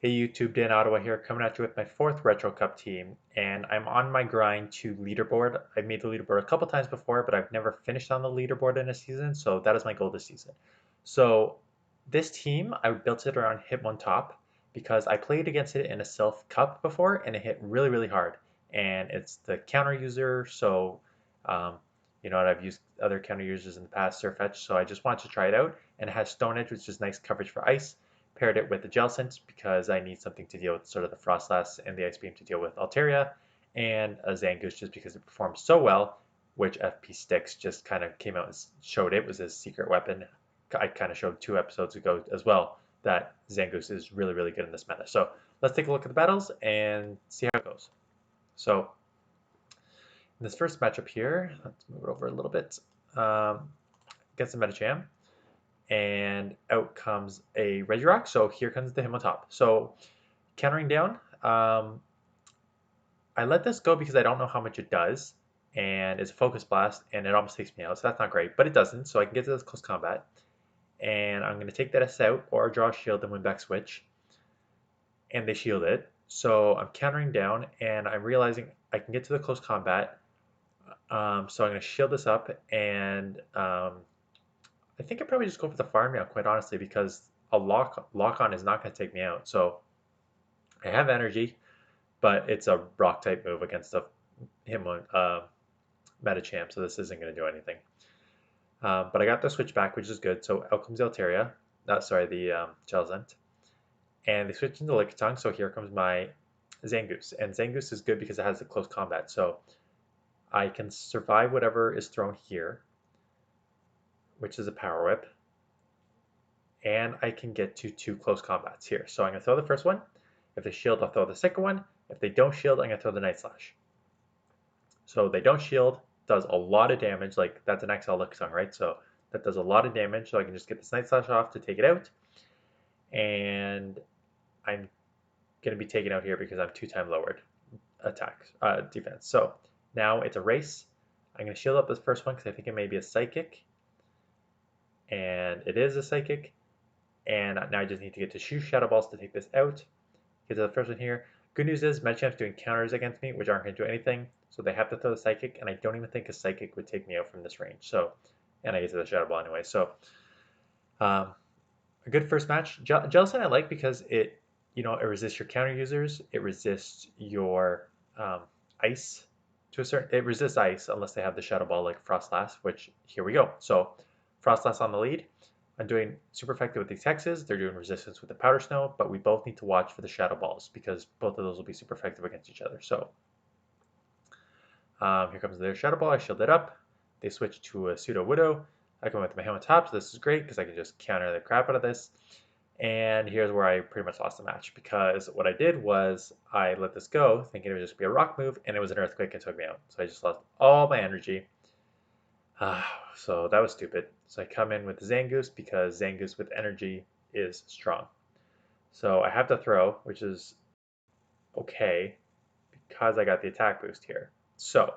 Hey YouTube, Dan Ottawa here, coming at you with my fourth Retro Cup team, and I'm on my grind to leaderboard. I've made the leaderboard a couple times before, but I've never finished on the leaderboard in a season, so that is my goal this season. So this team, I built it around Hitmontop because I played against it in a Self Cup before, and it hit really, really hard. And it's the counter user, so um, you know what, I've used other counter users in the past, Surfetch, so I just wanted to try it out. And it has Stone Edge, which is nice coverage for ice. Paired it with the Jellicent because I need something to deal with sort of the Frostlass and the Ice Beam to deal with Altaria, and a Zangoose just because it performs so well, which FP Sticks just kind of came out and showed it was his secret weapon. I kind of showed 2 episodes ago as well that Zangoose is really, really good in this meta. So let's take a look at the battles and see how it goes. So in this first matchup here, let's move it over a little bit, against the Metacham, and out comes a Regirock. So here comes the Hitmontop. So countering down, I let this go because I don't know how much it does, and it's a Focus Blast, and it almost takes me out, so that's not great, but it doesn't, so I can get to this close combat, and I'm going to take that S out, or draw a shield and win back switch, and they shield it, so I'm countering down, and I'm realizing I can get to the close combat, so I'm going to shield this up, and I think I probably just go for the farm now, quite honestly, because a lock on is not going to take me out. So I have energy, but it's a rock type move against the Metachamp, so this isn't going to do anything. But I got the switch back, which is good. So out comes Altaria, sorry, the Jellicent, and they switch into Lickitung. So here comes my Zangoose, and Zangoose is good because it has the close combat. So I can survive whatever is thrown here, which is a Power Whip, and I can get to 2 close combats here. So I'm going to throw the first one. If they shield, I'll throw the second one. If they don't shield, I'm going to throw the Night Slash. So they don't shield, does a lot of damage, like that's an XL Lickitung, right? So that does a lot of damage, so I can just get this Night Slash off to take it out. And I'm going to be taken out here because I'm 2-time lowered defense. So now it's a race. I'm going to shield up this first one because I think it may be a Psychic. And it is a Psychic. And now I just need to get to shoot Shadow Balls to take this out. Get to the first one here. Good news is Medichamp's doing counters against me, which aren't going to do anything. So they have to throw the Psychic, and I don't even think a Psychic would take me out from this range. So, and I get to the Shadow Ball anyway. So, a good first match. Jellicent I like because it, it resists your counter users. It resists your ice to a certain. It resists ice unless they have the Shadow Ball like Frostlass, which here we go. So, Frostlass on the lead. I'm doing super effective with these hexes. They're doing resistance with the powder snow, but we both need to watch for the shadow balls because both of those will be super effective against each other. So here comes their shadow ball. I shield it up. They switch to a pseudo widow. I come with my Hitmontop, so this is great because I can just counter the crap out of this. And here's where I pretty much lost the match because what I did was I let this go thinking it would just be a rock move, and it was an earthquake and took me out. So I just lost all my energy. So that was stupid. So I come in with Zangoose because Zangoose with energy is strong. So I have to throw, which is okay because I got the attack boost here. So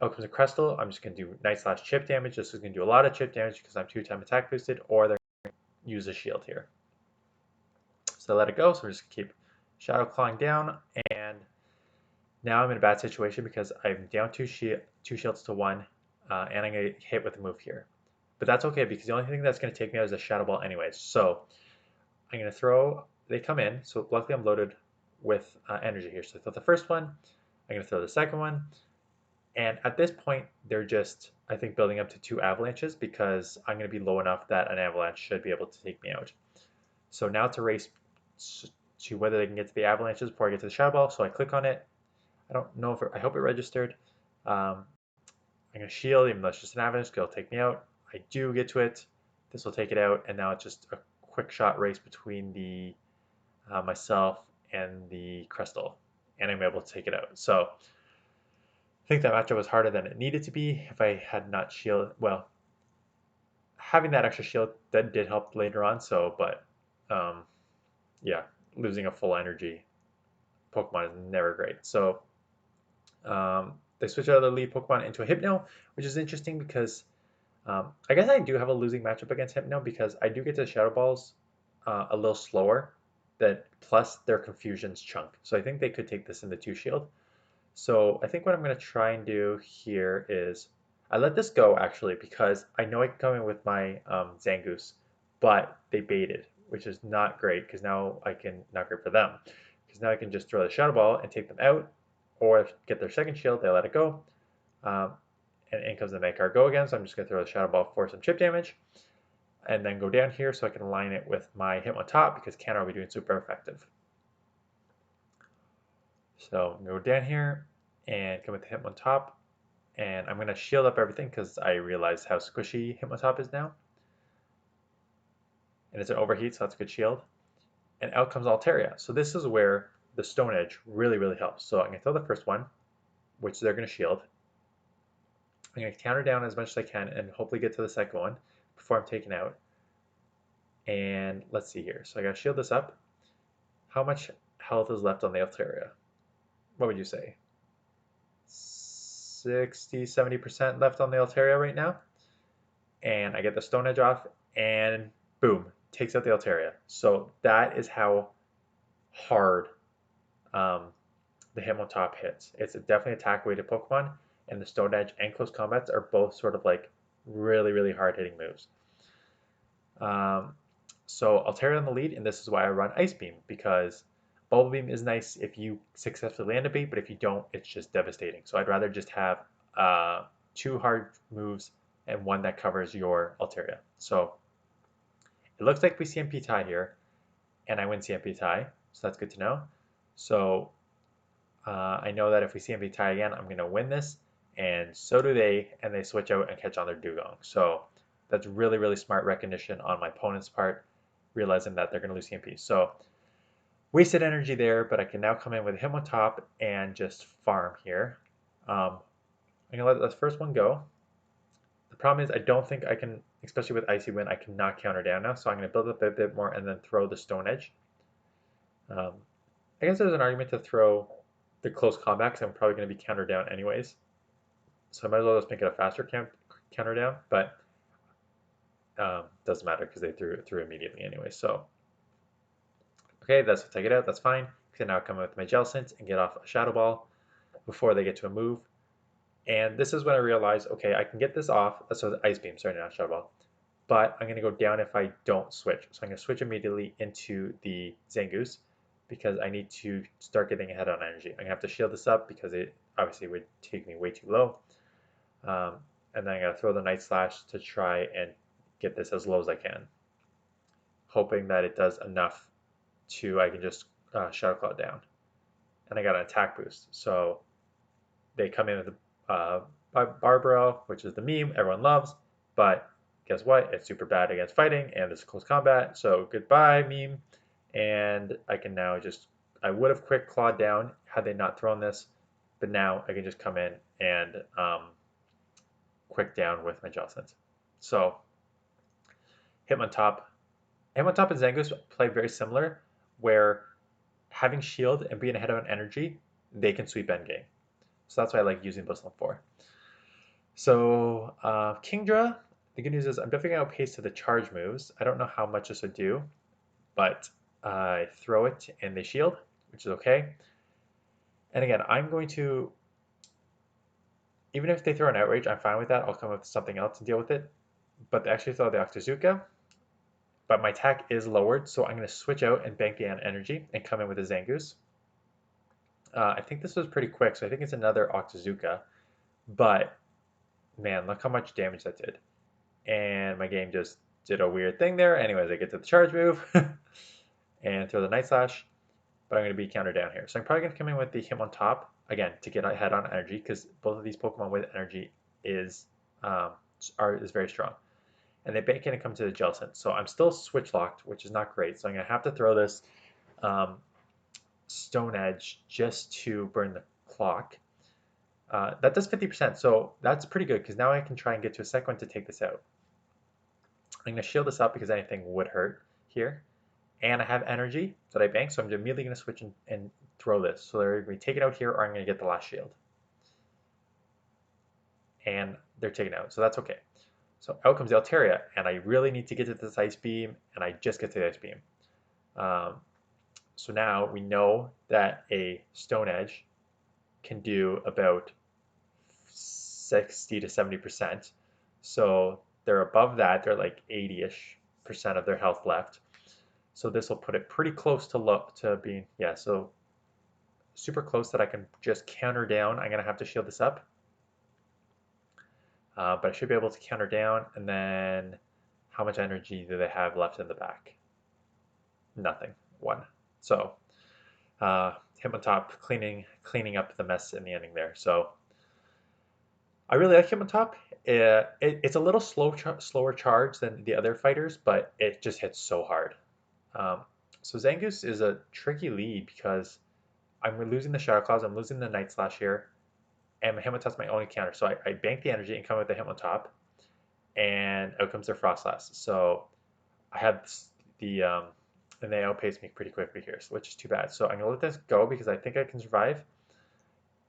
out comes a Crystal. I'm just going to do Night Slash chip damage. This is going to do a lot of chip damage because I'm 2-time attack boosted, or they're going to use a shield here. So I let it go. So I'm just going to keep Shadow Clawing down, and now I'm in a bad situation because I'm down 2 shields to 1, and I'm going to hit with a move here. But that's okay because the only thing that's going to take me out is a Shadow Ball anyways. So I'm going to throw, they come in, so luckily I'm loaded with energy here. So I throw the first one, I'm going to throw the second one, and at this point they're just, I think, building up to 2 avalanches because I'm going to be low enough that an avalanche should be able to take me out. So now it's a race to whether they can get to the avalanches before I get to the Shadow Ball, so I click on it. I don't know if I hope it registered. I'm going to shield, even though it's just an avalanche, it'll take me out. I do get to it. This will take it out, and now it's just a quick shot race between the myself and the Crystal, and I'm able to take it out. So I think that matchup was harder than it needed to be. If I had not shield, well, having that extra shield that did help later on. So, but yeah, losing a full energy Pokemon is never great. So they switch out of the lead Pokemon into a Hypno, which is interesting because I guess I do have a losing matchup against Hypno because I do get to Shadow Balls a little slower that plus their Confusion's chunk. So I think they could take this into 2 shield. So I think what I'm going to try and do here is I let this go actually because I know I can come in with my Zangoose, but they baited, which is not great because now I can, not great for them, because now I can just throw the Shadow Ball and take them out, or get their second shield, they let it go, and in comes the Night Guard go again, so I'm just going to throw the Shadow Ball for some chip damage, and then go down here so I can align it with my Hitmontop because counter will be doing super effective. So go down here and come with the Hitmontop, and I'm going to shield up everything because I realize how squishy Hitmontop is now. And it's an overheat, so that's a good shield. And out comes Altaria. So this is where the Stone Edge really, really helps. So I'm going to throw the first one, which they're going to shield. I'm going to counter down as much as I can and hopefully get to the second one before I'm taken out. And let's see here. So I got to shield this up. How much health is left on the Altaria? What would you say? 60, 70% left on the Altaria right now. And I get the Stone Edge off, and boom, takes out the Altaria. So that is how hard the Hitmontop hits. It's definitely attack weighted Pokemon, and the Stone Edge and Close Combats are both sort of like really, really hard hitting moves. So Altaria in the lead, and this is why I run Ice Beam, because Bubble Beam is nice if you successfully land a bait, but if you don't, it's just devastating. So I'd rather just have 2 hard moves and 1 that covers your Altaria. So it looks like we CMP tie here, and I win CMP tie, so that's good to know. So I know that if we CMP tie again, I'm going to win this, and so do they, and they switch out and catch on their Dugong. So that's really, really smart recognition on my opponent's part, realizing that they're going to lose CMP. So wasted energy there, but I can now come in with a Hitmontop and just farm here. I'm going to let the first one go. The problem is I don't think I can, especially with Icy Wind, I cannot counter down now, so I'm going to build up a bit more and then throw the Stone Edge. I guess there's an argument to throw the Close Combat because I'm probably going to be countered down anyways. So I might as well just make it a faster counter down, but doesn't matter because they threw it through immediately anyway. So, okay, that's take it out, that's fine. I can now come in with my Jellicent and get off a Shadow Ball before they get to a move. And this is when I realized, okay, I can get this off. So the Ice Beam, sorry, not Shadow Ball. But I'm going to go down if I don't switch. So I'm going to switch immediately into the Zangoose because I need to start getting ahead on energy. I'm going to have to shield this up because it obviously would take me way too low. And then I'm going to throw the Night Slash to try and get this as low as I can, hoping that it does enough to I can just Shadow Claw down. And I got an attack boost. So they come in with the Barbara, which is the meme everyone loves, but guess what? It's super bad against fighting, and it's close combat, so goodbye, meme. And I can now just, I would have quick clawed down had they not thrown this, but now I can just come in and quick down with my Jellicent. So, Hitmontop and Zangoose play very similar, where having shield and being ahead on energy, they can sweep endgame. So that's why I like using both of them for. So Kingdra, the good news is I'm definitely going to outpace to the charge moves. I don't know how much this would do, but I throw it and they shield, which is okay. And again, I'm going to, even if they throw an Outrage, I'm fine with that. I'll come up with something else to deal with it. But they actually throw the Octazooka, but my attack is lowered, so I'm going to switch out and bank the energy and come in with a Zangoose. I think this was pretty quick, so I think it's another Octazooka, but man, look how much damage that did. And my game just did a weird thing there. Anyways, I get to the charge move and throw the Night Slash, but I'm going to be countered down here. So I'm probably going to come in with the Hitmontop, again, to get ahead on energy, because both of these Pokemon with energy is very strong. And they bank in and come to the Jellicent. So I'm still switch locked, which is not great. So I'm going to have to throw this Stone Edge just to burn the clock. That does 50%, so that's pretty good because now I can try and get to a second one to take this out. I'm going to shield this up because anything would hurt here. And I have energy that I bank, so I'm immediately going to switch and throw this. So they're going to be taken out here, or I'm going to get the last shield. And they're taken out, so that's okay. So out comes the Altaria, and I really need to get to this Ice Beam, and I just get to the Ice Beam. So now we know that a Stone Edge can do about 60 to 70%. So they're above that. They're like 80-ish% of their health left. So this will put it pretty close to being, yeah, so super close that I can just counter down. I'm going to have to shield this up. But I should be able to counter down. And then how much energy do they have left in the back? Nothing. 1. So Hitmontop cleaning up the mess in the ending there. So I really like Hitmontop. It's a little slower charge than the other fighters, but it just hits so hard. So Zangoose is a tricky lead because I'm losing the Shadow Claws, I'm losing the Night Slash here, and my Hitmontop's my only counter. So I bank the energy and come with the Hitmontop, and out comes their Frostlass. So I have the and they outpace me pretty quickly here, so, which is too bad. So I'm gonna let this go because I think I can survive,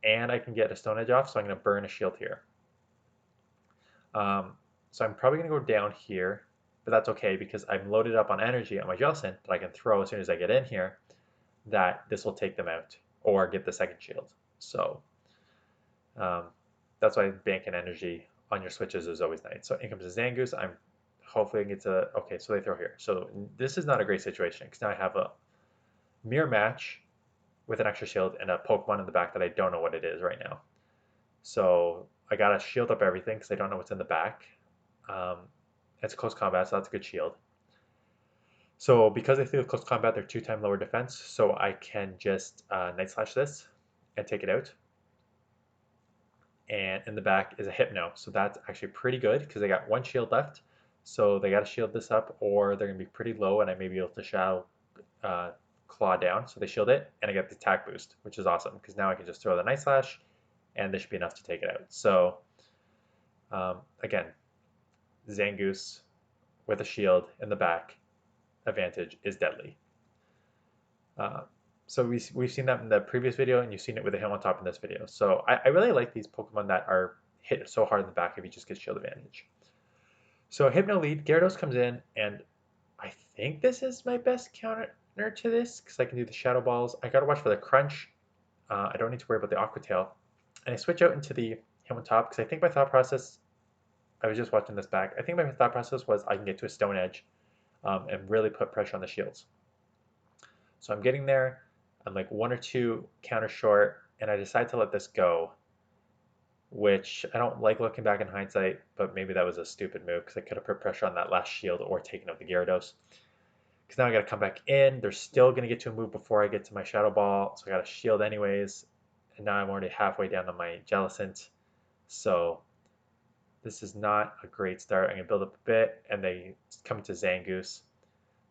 and I can get a Stone Edge off. So I'm gonna burn a shield here. So I'm probably gonna go down here, but that's okay because I'm loaded up on energy on my Jellicent that I can throw as soon as I get in here. That this will take them out or get the second shield. So that's why banking energy on your switches is always nice. So in comes a Zangoose. I'm hopefully I get to, okay, so they throw here. So this is not a great situation because now I have a mirror match with an extra shield and a Pokemon in the back that I don't know what it is right now. So I got to shield up everything because I don't know what's in the back. It's close combat, so that's a good shield. So because I feel close combat, they're 2-time lower defense, so I can just Night Slash this and take it out. And in the back is a Hypno, so that's actually pretty good because they got 1 shield left. So they got to shield this up, or they're going to be pretty low, and I may be able to Shadow Claw down. So they shield it, and I get the attack boost, which is awesome because now I can just throw the Night Slash, and this should be enough to take it out. So again, Zangoose with a shield in the back advantage is deadly. So we've seen that in the previous video, and you've seen it with the Hitmontop in this video. So I really like these Pokemon that are hit so hard in the back if you just get shield advantage. So Hypno lead, Gyarados comes in, and I think this is my best counter to this because I can do the Shadow Balls. I gotta watch for the Crunch. I don't need to worry about the Aqua Tail. And I switch out into the Hitmontop because I think my thought process, I was just watching this back, I think my thought process was I can get to a Stone Edge and really put pressure on the shields. So I'm getting there. I'm like 1 or 2 counter short, and I decide to let this go, which I don't like looking back in hindsight, but maybe that was a stupid move because I could have put pressure on that last shield or taken out the Gyarados. Because now I got to come back in. They're still going to get to a move before I get to my Shadow Ball, so I got to shield anyways. And now I'm already halfway down to my Jellicent. So this is not a great start. I'm going to build up a bit, and they come to Zangoose.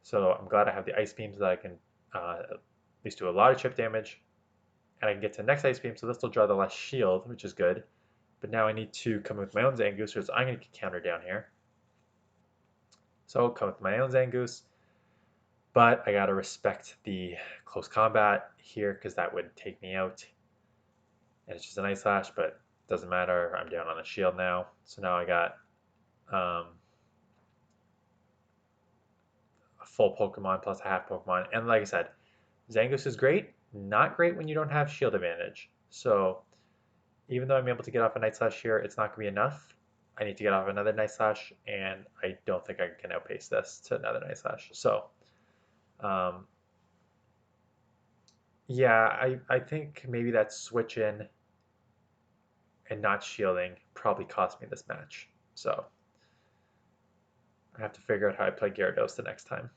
So I'm glad I have the Ice Beams that I can at least do a lot of chip damage. And I can get to the next Ice Beam, so this will draw the last shield, which is good. But now I need to come with my own Zangoose, so I'm going to counter down here. So I'll come with my own Zangoose. But I got to respect the close combat here because that would take me out. And it's just a Night Slash, but doesn't matter. I'm down on a shield now. So now I got a full Pokemon plus a half Pokemon. And like I said, Zangoose is great. Not great when you don't have shield advantage. So even though I'm able to get off a Night Slash here, it's not going to be enough. I need to get off another Night Slash, and I don't think I can outpace this to another Night Slash. So yeah, I think maybe that switch in and not shielding probably cost me this match. So I have to figure out how I play Gyarados the next time.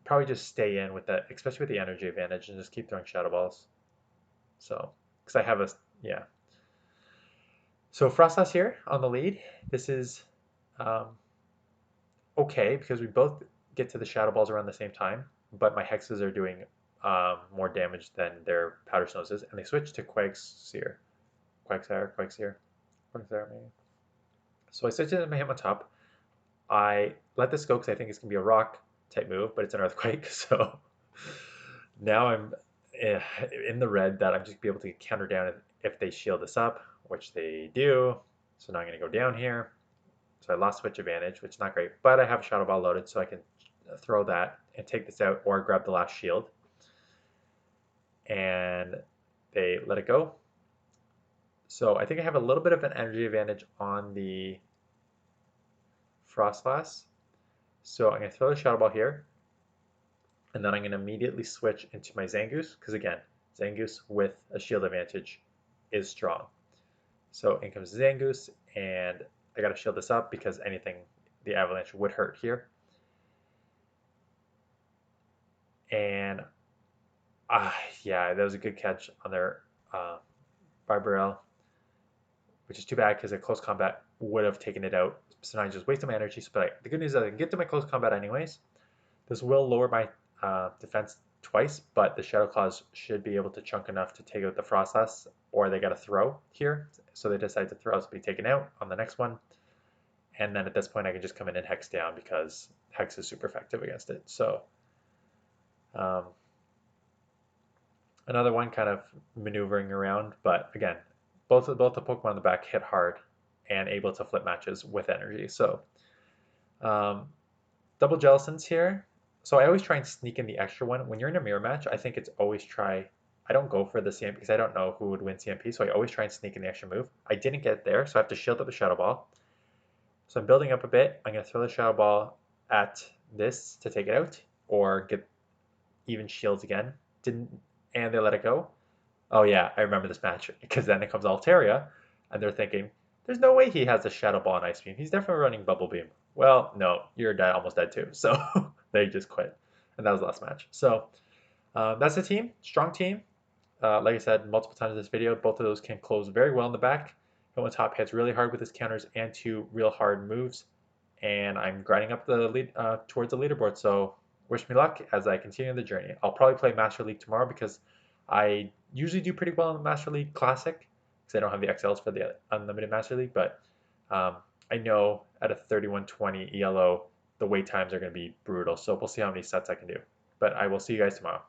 Probably just stay in with that, especially with the energy advantage, and just keep throwing Shadow Balls. So, because I have a, yeah. So Frostlass here on the lead. This is okay because we both get to the Shadow Balls around the same time, but my Hexes are doing more damage than their Powder Snows is, and they switch to Quagsire, maybe. So I switch it to my Hitmontop. I let this go because I think it's going to be a rock type move, but it's an earthquake. So now I'm in the red that I'm just be able to counter down if they shield this up, which they do. So now I'm going to go down here. So I lost switch advantage, which is not great, but I have a Shadow Ball loaded, so I can throw that and take this out or grab the last shield. and they let it go. So I think I have a little bit of an energy advantage on the Frostlass. So I'm going to throw the Shadow Ball here, and then I'm going to immediately switch into my Zangoose, because again, Zangoose with a shield advantage is strong. So in comes Zangoose, and I got to shield this up because anything, the Avalanche would hurt here. And yeah, that was a good catch on their Barbarelle, which is too bad because a close combat would have taken it out. So now I just wasted my energy. But the good news is I can get to my close combat anyways. This will lower my defense twice, but the Shadow Claws should be able to chunk enough to take out the Frostlass, or they got to throw here. So they decide to throw, so be taken out on the next one. And then at this point, I can just come in and Hex down because Hex is super effective against it. So another one kind of maneuvering around, but again, both the Pokemon in the back hit hard and able to flip matches with energy. So double Jellicents here. So I always try and sneak in the extra one. When you're in a mirror match, I think it's always try. I don't go for the CMP because I don't know who would win CMP, so I always try and sneak in the extra move. I didn't get there, so I have to shield up the Shadow Ball. So I'm building up a bit. I'm going to throw the Shadow Ball at this to take it out, or get even shields again. And they let it go. Oh yeah, I remember this match because then it comes Altaria, and they're thinking, "There's no way he has a Shadow Ball and Ice Beam. He's definitely running Bubble Beam." Well, no, you're dead, almost dead too. So they just quit, and that was the last match. So that's the team, strong team. Like I said multiple times in this video, both of those can close very well in the back. Hitmontop hits really hard with his counters and two real hard moves, and I'm grinding up the lead towards the leaderboard. So wish me luck as I continue the journey. I'll probably play Master League tomorrow because I usually do pretty well in the Master League Classic because I don't have the XLs for the Unlimited Master League, but I know at a 3120 ELO, the wait times are going to be brutal. So we'll see how many sets I can do. But I will see you guys tomorrow.